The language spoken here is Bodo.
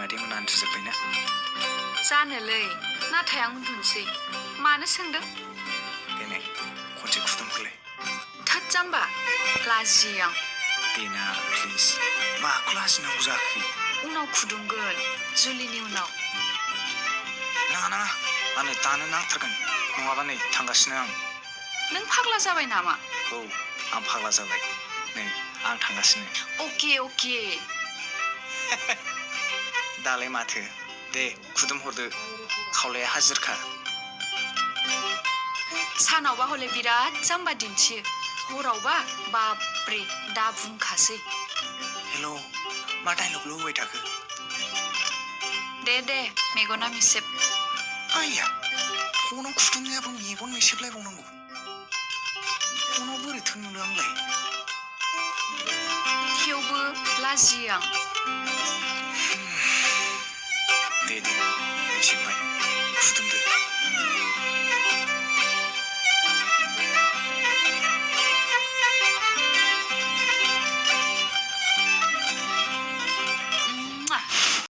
मादैमोना उन्दुजोब्बायना? जानोलै नाथाय आं उन्दुनोसै मानो सोंदों? देनाय खनसे खुदुमखौलाय। थोद जाम्बा लाजियो आं। देना प्लिज माखौ लाजिनांगौ जाखो? उनाव खुदुमगोन जुलिनि उनाव। नाङा नाङा आंनो दानो नांथारगोन नङाबा नै थांगासिनो आं। नों फाग्ला जाबाय नामा? औ आं फाग्ला जाबाय नै आं थांगासिनो। अके अके। दालाय माथो दे खुदुम हरदो खावलाया हाजिरखा। सानावबा हले बिराद जाम्बा दिन्थियो हरावबा बाब्रे दा बुंखासै। हेल' मा डायलगल' होबाय थाखो? दे मेगना मिसेब। आइया फनाव खुदुमनायाबो मेगन मेसेबलायबावनांगौ। फनाव बोरैथो नुनो आंलाय? थेवबो लाजियो आं। दे मेसेबबाय खुदुमदो।